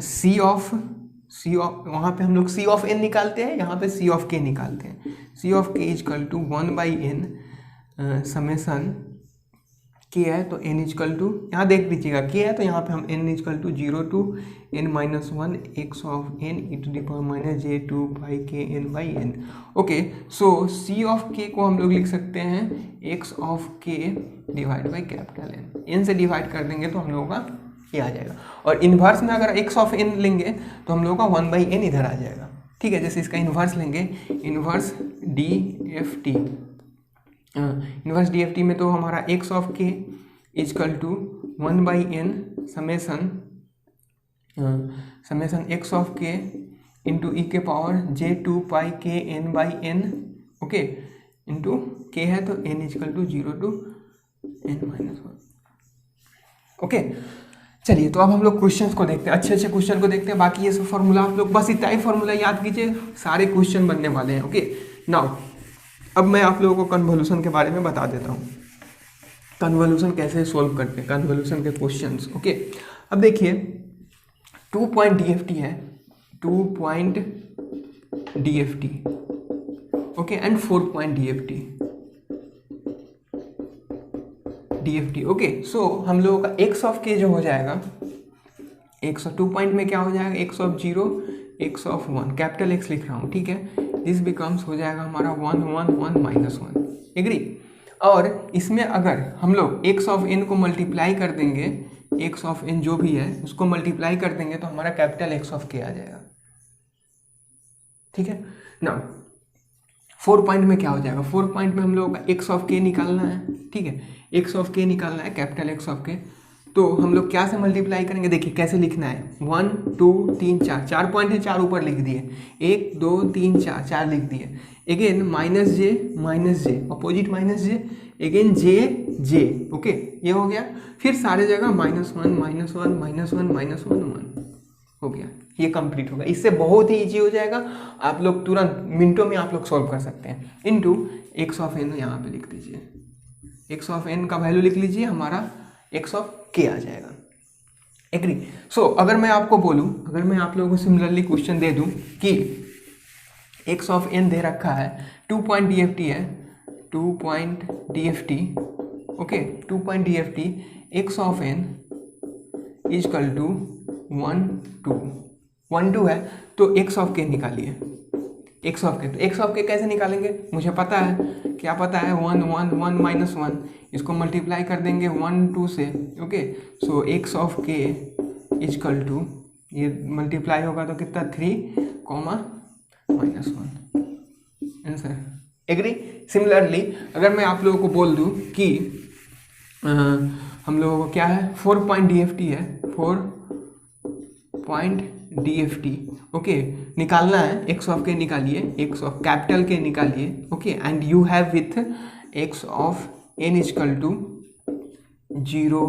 सी ऑफ वहाँ पे हम लोग सी ऑफ एन निकालते हैं, यहाँ पे सी ऑफ के निकालते हैं। सी of k equal to 1/n summation के है तो n इक्वल टू, यहाँ देख लीजिएगा के है तो यहाँ पे हम n equal to 0 to n-1 x of n e to the power -j2 pi kn by n। Okay, so c of k को हम लोग लिख सकते हैं x of k divide by capital N। n से डिवाइड कर देंगे तो हम लोगों का ये आ जाएगा। और इन्वर्स में अगर एक्स ऑफ n लेंगे तो हम लोगों का 1/n इधर आ जाएगा। ठीक है, जैसे इसका इन्वर्स लेंगे, इन्वर्स DFT में तो हमारा x of k equal to 1/n summation summation x of k into e के power j 2 pi k n by n, okay, into k है तो n equal to 0 to n-1, okay. चलिए तो अब हम लोग क्वेश्चंस को देखते हैं, अच्छे अच्छे क्वेश्चन को देखते हैं। बाकी ये सब फॉर्मूला आप लोग बस इतना ही फॉर्मूला याद कीजिए, सारे क्वेश्चन बनने वाले हैं, ओके। नाउ अब मैं आप लोगों को कन्वोल्यूशन के बारे में बता देता हूँ, कन्वोल्यूशन कैसे सोल्व करते हैं, कन्वोल्यूशन के क्वेश्चंस, ओके। अब देखिए 2 पॉइंट DFT है, 2 point DFT, okay, and 4 point DFT, okay. So हम लोगों का x ऑफ k जो हो जाएगा, x ऑफ 2 पॉइंट में क्या हो जाएगा, x of 0, x of 1, capital X लिख रहा हूँ, ठीक है। दिस बिकम्स हो जाएगा हमारा 1 1 1 माइनस 1, एग्री। और इसमें अगर हम लोग x ऑफ n को मल्टीप्लाई कर देंगे, x ऑफ n जो भी है उसको मल्टीप्लाई कर देंगे तो हमारा कैपिटल X ऑफ k आ जाएगा, ठीक है ना। 4 पॉइंट में क्या हो जाएगा, 4 पॉइंट में हम लोगों का x ऑफ k निकालना है, ठीक है, x ऑफ k निकालना है, कैपिटल X ऑफ k। तो हम लोग क्या से मल्टीप्लाई करेंगे, देखिए कैसे लिखना है, 1 2 3 4, 4 पॉइंट है, 4 ऊपर लिख दिए, 1 2 3 4, 4 लिख दिए। अगेन माइनस जे, अपोजिट माइनस जे, अगेन जे, ओके, ये हो गया। फिर सारे जगह -1 -1 -1 -1 हो गया, ये कंप्लीट होगा। इससे बहुत ही इजी हो जाएगा, आप लोग तुरंत मिनटों में आप लोग सॉल्व कर सकते हैं। इनटू x ऑफ n यहाँ पे लिख दीजिए, x ऑफ n का वैल्यू लिख लीजिए, हमारा x ऑफ k आ जाएगा, एग्री। सो अगर मैं आपको बोलूँ, अगर मैं आप लोगों को सिमिलरली क्वेश्चन दे दूँ कि x ऑफ n दे रखा है, 2 पॉइंट DFT है, 2 point DFT, okay, 2 point DFT, x of n is equal to 1 2 है, तो x ऑफ k निकालिए, x ऑफ k। तो x ऑफ k कैसे निकालेंगे, मुझे पता है, क्या पता है, 1 1 1 माइनस 1, इसको मल्टीप्लाई कर देंगे 1 2 से, okay. So x of k equal to, ये मल्टीप्लाई होगा तो कितना, 3 -1 आंसर, एग्री। सिमिलरली अगर मैं आप लोगों को बोल दूं कि हम लोगों को क्या है, 4 पॉइंट DFT है, 4 पॉइंट DFT, ओके, निकालना है, x ऑफ k निकालिए, x ऑफ कैपिटल K निकालिए, okay, and you have with x of n is equal to 0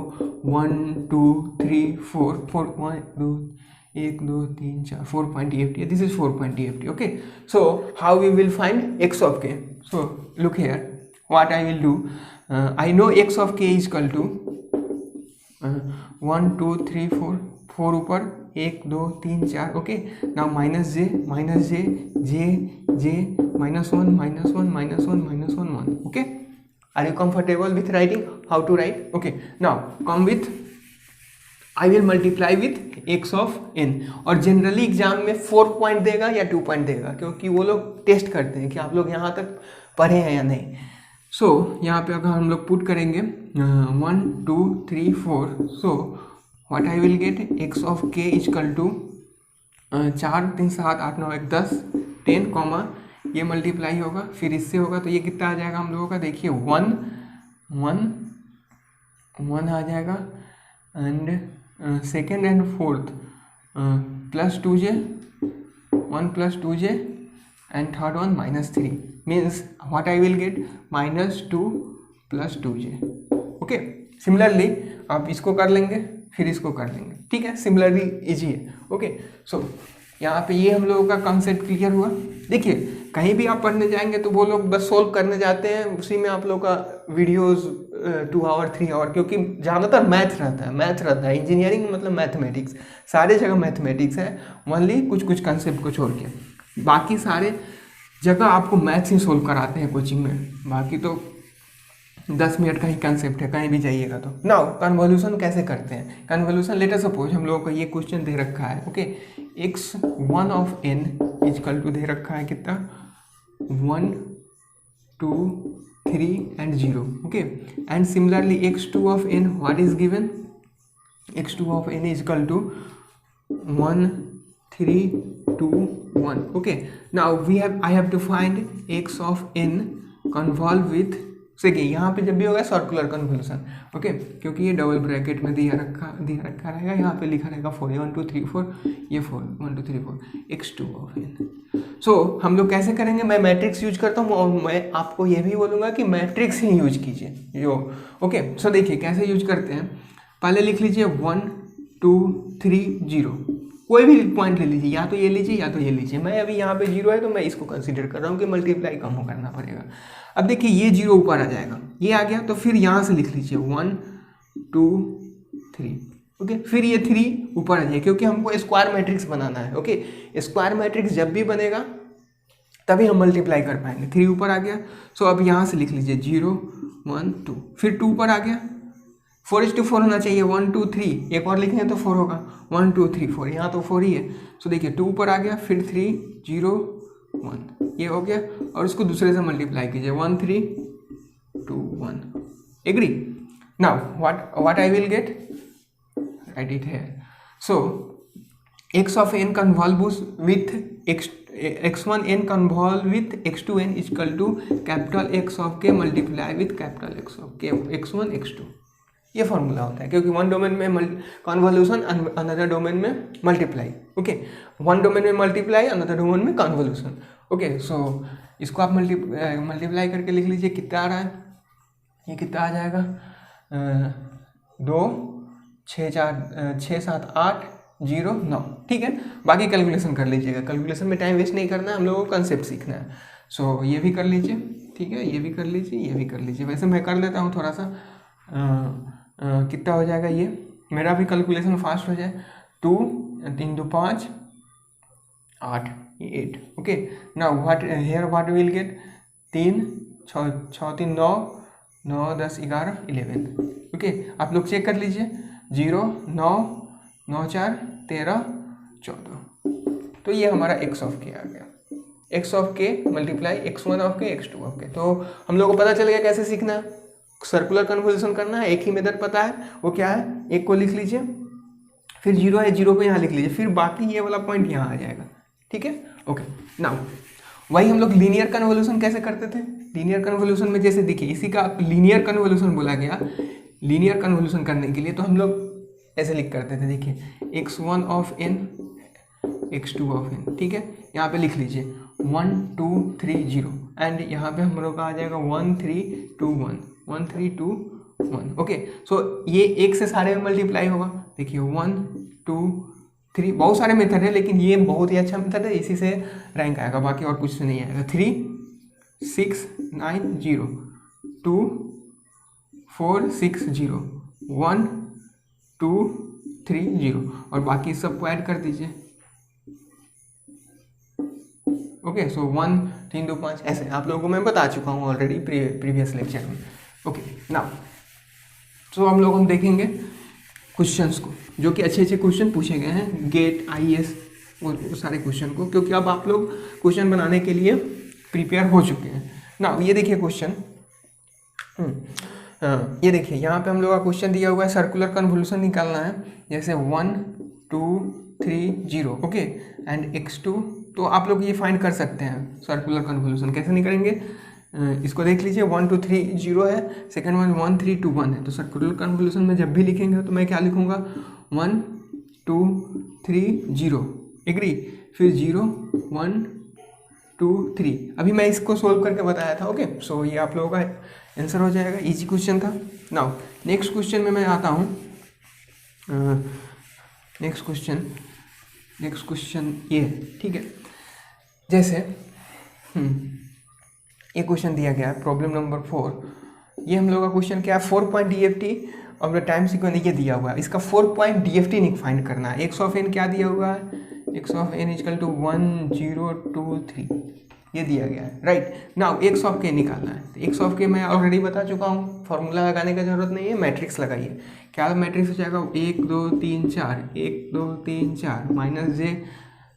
1 2 3 4 4 1 2 3 4, 4 point DFT, this is 4 point DFT, okay. So how we will find x of k, so look here, what I will do, I know x of k is equal to 1 2 3 4, 4 ऊपर 1 2 3 4, okay. Now minus j -1 -1 okay. Are you comfortable with writing? How to write? Okay. Now come with, I will multiply with x of n, और जनरली एग्जाम में 4 पॉइंट देगा या 2 पॉइंट देगा, क्योंकि वो लोग टेस्ट करते हैं कि आप लोग यहाँ तक पढ़े हैं या नहीं। सो यहाँ पे अगर हम लोग पुट करेंगे 1 2 3 4, so what I will get, x of k equal to 4 3 7 8 9 1 10 10 comma, ये मल्टीप्लाई होगा, फिर इससे होगा तो ये कितना आ जाएगा हम लोगों का, देखिए 1 1 आ जाएगा, and second and fourth plus 2j 1 plus 2j, and third one -3, means what I will gate -2 plus 2j, okay. Similarly आप इसको कर लेंगे, फिर इसको कर लेंगे, ठीक है, सिमिलरली इजी है, ओके। सो यहाँ पे ये हम लोगों का कॉन्सेप्ट क्लियर हुआ। देखिए कहीं भी आप पढ़ने जाएंगे तो वो लोग बस सोल्व करने जाते हैं, उसी में आप लोग का वीडियोस 2 आवर 3 आवर, क्योंकि ज़्यादातर मैथ रहता है, इंजीनियरिंग मतलब मैथमेटिक्स, सारे जगह मैथमेटिक्स है, ओनली कुछ कुछ कंसेप्ट को छोड़ के बाकी सारे जगह आपको मैथ्स ही सोल्व कराते हैं कोचिंग में, बाकी तो 10 मिनट का ही कंसेप्ट है, कहीं भी जाइएगा तो। नाउ कन्वोल्यूशन कैसे करते हैं, कन्वोल्यूशन लेटर सपोज हम लोगों को ये क्वेश्चन दे रखा है, okay, x1 of n is equal to दे रखा है कितना, 1 2 3 and 0, okay, and similarly x2 of n what is given, x2 of n is equal to 1 3 2 1, okay. Now I have to find x of n convolve with देखिए यहाँ पे जब भी होगा सर्कुलर कन्वोल्यूशन, ओके, क्योंकि ये डबल ब्रैकेट में दिया रखा रहेगा, यहाँ पे लिखा रहेगा 4, ये 1 2 3 4, ये 4 1 2 3 4 x2 ऑफ n। सो हम लोग कैसे करेंगे, मैं मैट्रिक्स यूज करता हूँ और मैं आपको ये भी बोलूँगा कि मैट्रिक्स ही यूज कीजिए जो, ओके। सो देखिए कैसे यूज करते हैं, पहले लिख लीजिए 1 2 3 0, कोई भी पॉइंट ले लीजिए, या तो ये लीजिए या तो ये लीजिए। मैं अभी यहाँ पे 0 है तो मैं इसको कंसीडर कर रहा हूँ कि मल्टीप्लाई कम हो करना पड़ेगा। अब देखिए ये 0 ऊपर आ जाएगा, ये आ गया, तो फिर यहाँ से लिख लीजिए 1 2 3, ओके। फिर ये 3 ऊपर आ जाए क्योंकि हमको स्क्वायर मैट्रिक्स बनाना है, ओके। स्क्वायर मैट्रिक्स जब भी बनेगा तभी हम मल्टीप्लाई कर पाएंगे। 3 ऊपर आ गया, सो अब यहाँ से लिख लीजिए 0 1 2, फिर 2 ऊपर आ गया, 4:4 होना चाहिए, 1 2 3, एक और लिखेंगे तो 4 होगा, 1 2 3 4, यहाँ तो 4 ही है। सो देखिए 2 ऊपर आ गया, फिर 3 0 1, ये हो गया, और इसको दूसरे से मल्टीप्लाई कीजिए 1 3 2 1, agree. Now what I will get, right it here. So x of n convolves with x1 n convolve with x2 n is equal to capital X of k multiply with capital X of k x1 x2, ये फॉर्मूला होता है क्योंकि वन डोमेन में कॉन्वोल्यूशन, अनदर डोमेन में मल्टीप्लाई, ओके। वन डोमेन में मल्टीप्लाई, अनदर डोमेन में कॉन्वोल्यूशन, ओके। सो इसको आप मल्टीप्लाई करके लिख लीजिए, कितना आ रहा है, ये कितना आ जाएगा 2 6 4 6 7 8 0 9, ठीक है। बाकी कैलकुलेशन कर लीजिएगा, कैलकुलेशन में टाइम वेस्ट नहीं करना है, हम लोगों को कंसेप्ट सीखना है। सो ये भी कर लीजिए, ठीक है, ये भी कर लीजिए, ये भी कर लीजिए। वैसे मैं कर लेता हूँ थोड़ा सा, कितना हो जाएगा, ये मेरा भी कैलकुलेशन फास्ट हो जाए, 2 3 2 5 8 8, okay. Now what will get, 3 6 3 9 9 10 11 11, okay. आप लोग चेक कर लीजिए, 0 9 9 4 13 14, तो ये हमारा x ऑफ k आ गया, x of k multiply x1 of k x2 of k। तो हम लोग को पता चल गया कैसे सीखना है, सर्कुलर कन्वोल्यूशन करना है। एक ही मेथड पता है, वो क्या है, एक को लिख लीजिए, फिर 0 है 0 को यहाँ लिख लीजिए, फिर बाकी ये वाला पॉइंट यहाँ आ जाएगा, ठीक है, ओके। नाउ वही हम लोग लीनियर कन्वोल्यूशन कैसे करते थे, लीनियर कन्वोल्यूशन में जैसे देखिए इसी का लीनियर कन्वोल्यूशन बोला गया। लीनियर कन्वोल्यूशन करने के लिए तो हम लोग ऐसे लिख करते थे, देखिए x1 of n x2 of n, ठीक है। यहाँ पे लिख लीजिए 1 2 3 0, एंड यहाँ पे हम लोग का आ जाएगा 1 3 2 1 1 3 2 1, ओके। सो ये एक से सारे में मल्टीप्लाई होगा, देखिए 1 2 3, बहुत सारे मेथड है लेकिन ये बहुत ही अच्छा मेथड है, इसी से रैंक आएगा, बाकी और कुछ से नहीं आएगा। 3 6 9 0 2 4 6 0 1 2 3 0, और बाकी सबको ऐड कर दीजिए, ओके। सो 1 3 2 5, ऐसे आप लोगों को मैं बता चुका हूँ ऑलरेडी प्रीवियस लेक्चर में, ओके। नाउ तो हम देखेंगे क्वेश्चंस को, जो कि अच्छे अच्छे क्वेश्चन पूछे गए हैं गेट IAS वो सारे क्वेश्चन को, क्योंकि अब आप लोग क्वेश्चन बनाने के लिए प्रिपेयर हो चुके हैं। नाउ ये देखिए क्वेश्चन, ये देखिए यहाँ पे हम लोग का क्वेश्चन दिया हुआ है, सर्कुलर कन्वोल्यूशन निकालना है, जैसे 1 2 3 0, ओके, एंड x2। तो आप लोग ये फाइंड कर सकते हैं सर्कुलर कन्वोल्यूशन कैसे निकालेंगे, इसको देख लीजिए 1 2 3 0 है, सेकंड वन 1 3 2 1 है। तो सर्कुलर कन्वोल्यूशन में जब भी लिखेंगे तो मैं क्या लिखूंगा, 1 2 3 0, एग्री, फिर 0 1 2 3। अभी मैं इसको सोल्व करके बताया था, ओके। सो ये आप लोगों का आंसर हो जाएगा, इजी क्वेश्चन था। नाउ नेक्स्ट क्वेश्चन में मैं आता हूँ, नेक्स्ट क्वेश्चन ये, ठीक है। जैसे ये क्वेश्चन दिया गया है, प्रॉब्लम नंबर 4। ये हम लोग का क्वेश्चन क्या है, 4 पॉइंट DFT और टाइम सीक्वेंस ये दिया हुआ है, इसका 4 पॉइंट DFT फाइंड करना है। x ऑफ n क्या दिया हुआ है, x of n equal to 1 0 2 3, ये दिया गया है, right. Now x of k निकालना है, तो x ऑफ k मैं ऑलरेडी बता चुका हूँ, फॉर्मूला लगाने का जरूरत नहीं है, मैट्रिक्स लगाइए। क्या मैट्रिक्स हो जाएगा, 1 2 3 4 1 2 3 4 minus j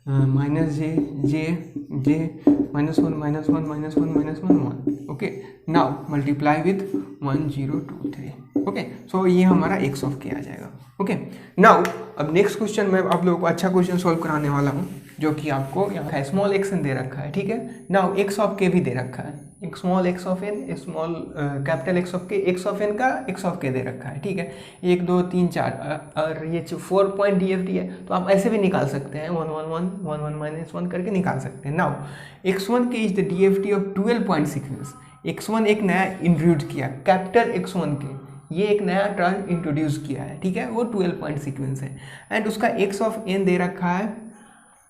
-1 -1 1, okay. Now multiply with 1 0 2 3, okay. So ये हमारा x ऑफ k आ जाएगा, ओके। नाउ अब नेक्स्ट क्वेश्चन मैं आप लोगों को अच्छा क्वेश्चन सॉल्व कराने वाला हूँ, जो कि आपको यहाँ स्मॉल x दे रखा है, ठीक है। नाउ x ऑफ k भी दे रखा है, एक small x of n, small capital x of k, x of n का एक्स ऑफ के दे रखा है, ठीक है, 1 2 3 4, और ये 4 पॉइंट DFT है, तो आप ऐसे भी निकाल सकते हैं, 1 1 1 1 1 माइनस 1 करके निकाल सकते हैं। नाउ x1 के is the DFT of 12 point sequence. x1 एक नया इंट्रोड्यूस किया, कैपिटल x1 के ये एक नया टर्म इंट्रोड्यूस किया है, ठीक है, वो 12 पॉइंट सीक्वेंस है, एंड उसका x ऑफ n दे रखा है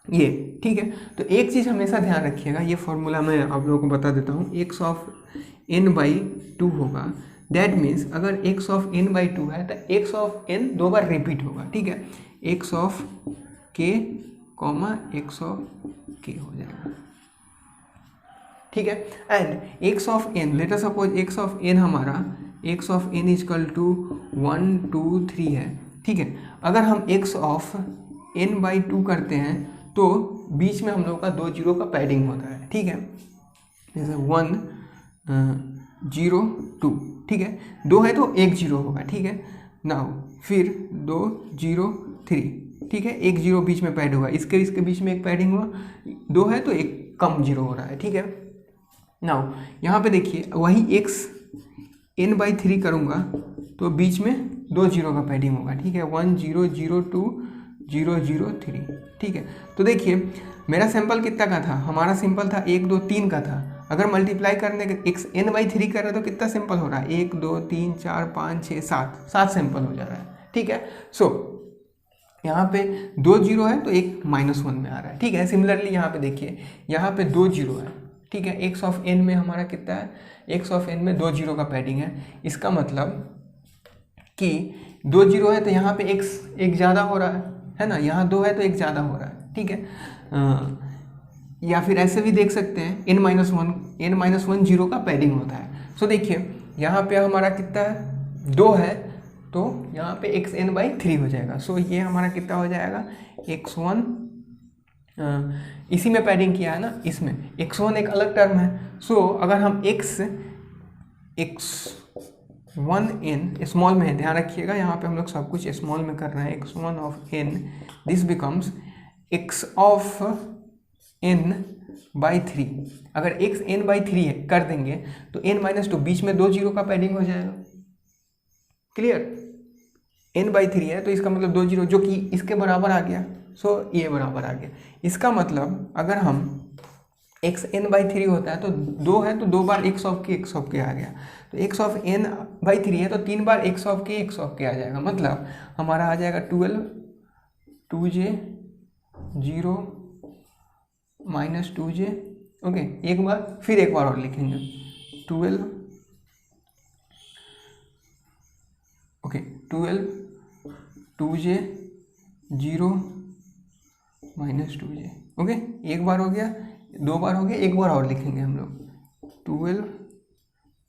ये, ठीक है। तो एक चीज़ हमेशा ध्यान रखिएगा, ये फॉर्मूला मैं आप लोगों को बता देता हूँ, x ऑफ n बाई 2 होगा, दैट मीन्स अगर x ऑफ n बाई 2 है तो x ऑफ n 2 बार रिपीट होगा, ठीक है, x of k comma x of k हो जाएगा, ठीक है। And x of n, let us suppose x of n हमारा x of n is equal to 1 2 3 है, ठीक है। अगर हम x ऑफ n बाई 2 करते हैं तो बीच में हम लोग का 2 जीरो का पैडिंग होता है, ठीक है, जैसे 1 0 2, ठीक है, 2 है तो 1 जीरो होगा, ठीक है। नाउ फिर 2 0 3, ठीक है, 1 जीरो बीच में पैड होगा, इसके बीच में एक पैडिंग हुआ, 2 है तो एक कम जीरो हो रहा है, ठीक है। नाउ यहाँ पे देखिए वही x n बाई 3 करूँगा तो बीच में 2 जीरो का पैडिंग होगा, ठीक है, 1 0 0 2 0 0 3, ठीक है। तो देखिए मेरा सैंपल कितना का था, हमारा सिंपल था 1 2 3 का था, अगर मल्टीप्लाई करने के x n बाई 3 कर रहे हैं तो कितना सिंपल हो रहा है, 1 2 3 4 5 6 7 सिंपल हो जा रहा है, ठीक है। सो यहाँ पे 2 जीरो है तो एक -1 में आ रहा है, ठीक है। सिमिलरली यहाँ पे देखिए, यहाँ पे 2 जीरो है, ठीक है, x ऑफ n में हमारा कितना है, x ऑफ n में 2 जीरो का पैडिंग है, इसका मतलब कि 2 जीरो है तो यहाँ पे x एक ज़्यादा हो रहा है ना, यहाँ 2 है तो एक ज़्यादा हो रहा है, ठीक है। या फिर ऐसे भी देख सकते हैं n-1 जीरो का पैडिंग होता है। सो देखिए यहाँ पे हमारा कितना है, 2 है तो यहाँ पे xn बाई 3 हो जाएगा। सो ये हमारा कितना हो जाएगा, x1 इसी में पैडिंग किया है ना, इसमें x1 एक अलग टर्म है। सो अगर हम x1n स्मॉल में है, ध्यान रखिएगा यहाँ पे हम लोग सब कुछ स्मॉल में कर रहे हैं, x1 of n this becomes x of n by 3। अगर x n बाई 3 है कर देंगे तो n-2 बीच में 2 जीरो का पैडिंग हो जाएगा, क्लियर। n बाई 3 है तो इसका मतलब 2 जीरो जो कि इसके बराबर आ गया, सो ये बराबर आ गया। इसका मतलब अगर हम x n बाई 3 होता है तो 2 है तो 2 बार x ऑफ के आ गया, तो x ऑफ n बाई 3 है तो 3 बार x ऑफ के आ जाएगा, मतलब हमारा आ जाएगा 12 2j 0 माइनस 2j, ओके। एक बार फिर एक बार और लिखेंगे 12 okay 12 2j 0 minus 2j, okay. एक बार हो गया, 2 बार हो गया, एक बार और लिखेंगे हम लोग 12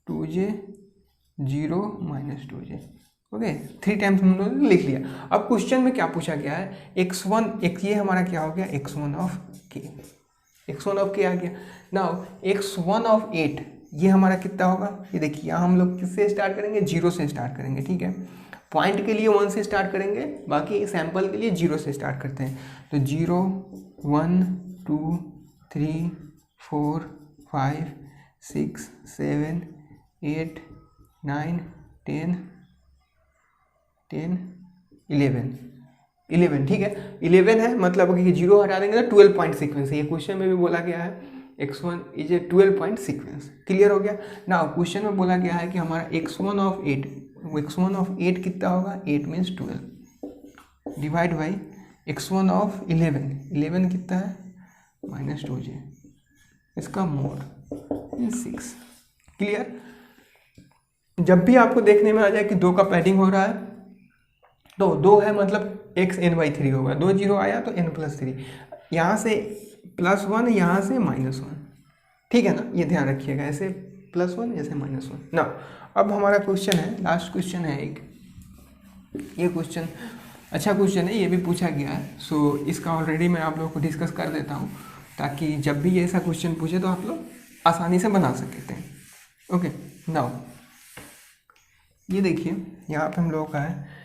2j 0 minus 2j, okay. 3 times हम लोगों ने लिख लिया। अब क्वेश्चन में क्या पूछा गया है, x1 ये हमारा क्या हो गया, x1 ऑफ k आ गया। नाउ x1 ऑफ 8 ये हमारा कितना होगा, ये देखिए यहाँ हम लोग किससे स्टार्ट करेंगे, 0 से स्टार्ट करेंगे, ठीक है। पॉइंट के लिए 1 से स्टार्ट करेंगे, बाकी सैंपल के लिए 0 से स्टार्ट करते हैं। तो 0 1 2 3 4 5 6 7 8 9 10 11, ठीक है। 11 है मतलब कि 0 हटा देंगे तो 12 पॉइंट सीक्वेंस है, ये क्वेश्चन में भी बोला गया है x1 is a 12 point sequence, clear हो गया। नाउ क्वेश्चन में बोला गया है कि हमारा x1 ऑफ 8 कितना होगा, 8 means 12 divide by x1 of 11 कितना है, माइनस 2j, इसका मोड 6, क्लियर। जब भी आपको देखने में आ जाए कि 2 का पैडिंग हो रहा है तो 2 है मतलब x n बाई 3 होगा, 2 जीरो आया तो n प्लस 3, यहाँ से +1 यहाँ से -1, ठीक है ना, ये ध्यान रखिएगा, ऐसे +1 ऐसे -1 ना। अब हमारा क्वेश्चन है, लास्ट क्वेश्चन है एक, ये क्वेश्चन अच्छा क्वेश्चन है, ये भी पूछा गया है। सो इसका ऑलरेडी मैं आप लोगों को डिस्कस कर देता हूँ ताकि जब भी ऐसा क्वेश्चन पूछे तो आप लोग आसानी से बना सकते हैं, ओके। नाउ ये देखिए यहाँ पे हम लोगों का है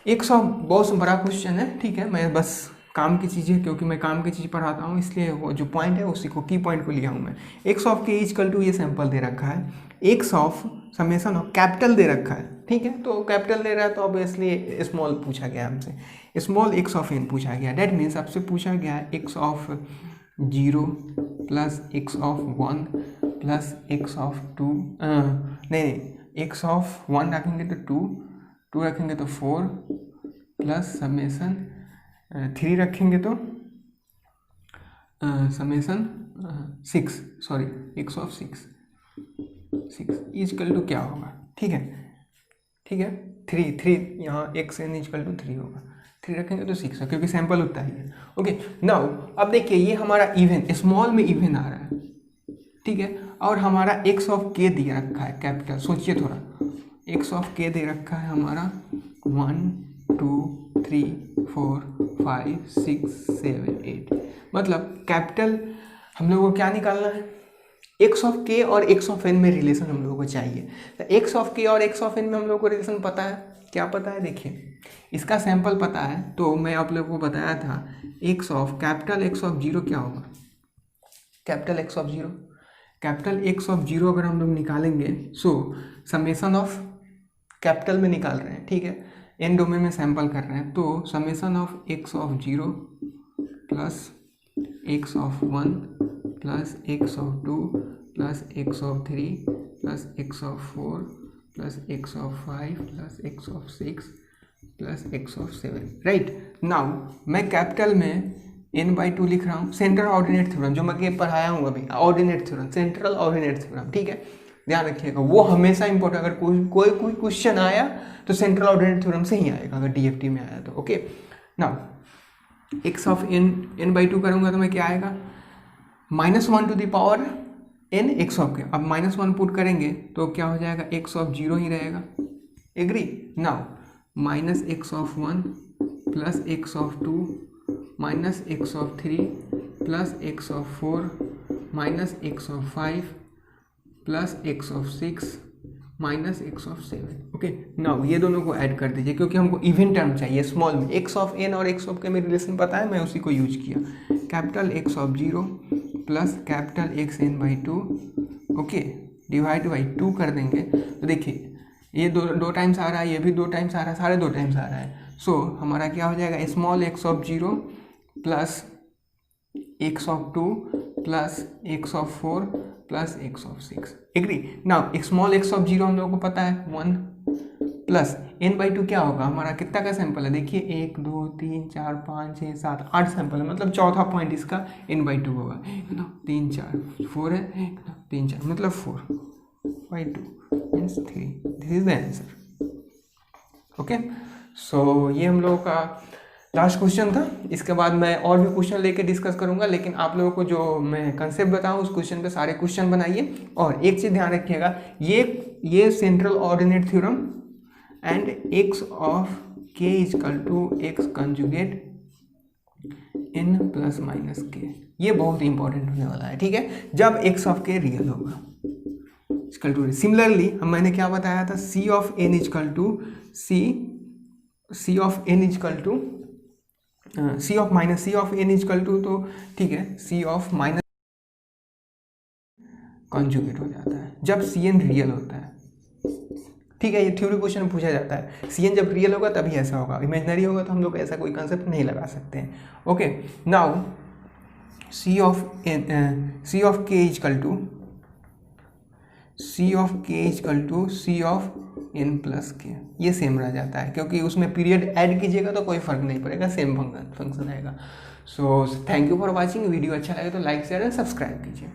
100, बहुत बड़ा क्वेश्चन है, ठीक है। मैं बस काम की चीज़ें, क्योंकि मैं काम की चीज़ पढ़ाता हूँ इसलिए वो जो पॉइंट है उसी को की पॉइंट को लिया हूँ मैं। X of k equal to ये सैंपल दे रखा है, x of summation of capital दे रखा है, ठीक है। तो कैपिटल दे रहा है तो ऑब्वियसली स्मॉल पूछा गया हमसे, स्मॉल एक्स ऑफ एन पूछा गया। डेट मीन्स आपसे पूछा गया है x of 0 plus x of 1 plus x of 2, नहीं एक्स ऑफ 1 रखेंगे तो 2 रखेंगे तो 4 प्लस समेसन 3 रखेंगे तो summation 6, sorry x of 6 equal to क्या होगा, ठीक है 3 यहाँ एक्स एन इजकल टू 3 होगा, 3 रखेंगे तो 6 है क्योंकि सैंपल उतना ही है। ओके नाउ अब देखिए ये हमारा इवन स्मॉल में इवन आ रहा है, ठीक है, और हमारा एक्स ऑफ के दिया रखा है कैपिटल। सोचिए थोड़ा, एक्स ऑफ के दे रखा है हमारा 1 2 3 4 5 6 7 8, मतलब कैपिटल हम लोगों को क्या निकालना है, एक्स ऑफ के और एक्स ऑफ एन में रिलेशन हम लोगों को चाहिए। तो एक्स ऑफ के और एक्स ऑफ एन में हम लोगों को रिलेशन पता है, क्या पता है, देखिए इसका सैंपल पता है। तो मैं आप लोगों को बताया था x of capital x of 0 क्या होगा, कैपिटल एक्स ऑफ 0 अगर हम लोग निकालेंगे, सो समेसन ऑफ कैपिटल में निकाल रहे हैं, ठीक है, एन डोमेन में सैंपल कर रहे हैं, तो summation of x of 0 plus x of 1 plus x of 2 plus x of 3 plus x of 4 plus x of 5 plus x of 6 plus x of 7, right. Now मैं कैपिटल में n/2 लिख रहा हूँ, सेंट्रल ऑर्डिनेट थ्योरम जो मैं पढ़ाया हूँ अभी, ordinate theorem, central ordinate theorem, ठीक है, ध्यान रखिएगा वो हमेशा इंपॉर्टेंट, अगर कोई क्वेश्चन आया तो सेंट्रल ऑर्डिनेट थ्योरम से ही आएगा अगर डीएफटी में आया तो। Okay now x of n/2 करूँगा तो मैं क्या आएगा, -1 to the power n x of k, अब -1 पुट करेंगे तो क्या हो जाएगा, एक्स ऑफ 0 ही रहेगा, agree. Now minus x of 1 plus x of 2 minus x of 3 plus x of 4 minus x of 5 plus x of 6 minus x of 7। Okay now ये दोनों को ऐड कर दीजिए क्योंकि हमको इवन टर्म चाहिए स्मॉल में। एक्स ऑफ एन और एक्स ऑफ के में रिलेशन पता है, मैं उसी को यूज किया, capital x of 0 plus capital x n/2, okay divide by 2 कर देंगे तो देखिए ये दो टाइम्स आ रहा है, ये भी 2 टाइम्स आ रहा है, सारे 2 टाइम्स आ रहा है। सो हमारा क्या हो जाएगा, small x of 0 plus x of 2 plus x of 4 plus x of 6, agree. Now small x of 0 हम लोगों को पता है 1 प्लस n/2 क्या होगा, हमारा कितना का सैंपल है, देखिए 1 2 3 4 5 6 7 8 सैंपल है, मतलब चौथा पॉइंट इसका n/2 होगा, 3 4 4 है, 3 4 मतलब 4/2 means 3, this is the answer. Okay so ये हम लोगों का लास्ट क्वेश्चन था, इसके बाद मैं और भी क्वेश्चन लेके डिस्कस करूंगा, लेकिन आप लोगों को जो मैं कंसेप्ट बताऊं उस क्वेश्चन पे सारे क्वेश्चन बनाइए। और एक चीज़ ध्यान रखिएगा, ये central ordinate theorem and x of k equal to x conjugate n plus minus k, ये बहुत इंपॉर्टेंट होने वाला है, ठीक है, जब एक्स ऑफ के रियल होगा इजकल टू। सिमिलरली मैंने क्या बताया था, c of n is equal to c of n is equal to c of minus c of n is equal to, तो ठीक है सी ऑफ माइनस कॉन्जुगेट हो जाता है जब Cn रियल होता है, ठीक है, ये थ्योरी क्वेश्चन पूछा जाता है, Cn जब रियल होगा तभी ऐसा होगा, इमेजिनरी होगा तो हम लोग ऐसा कोई कंसेप्ट नहीं लगा सकते हैं। Okay now c of k equal to c of n plus k, ये सेम रह जाता है क्योंकि उसमें पीरियड ऐड कीजिएगा तो कोई फर्क नहीं पड़ेगा, सेम फंक्शन रहेगा। So thank you for watching, video अच्छा लगे तो लाइक शेयर एंड सब्सक्राइब कीजिए।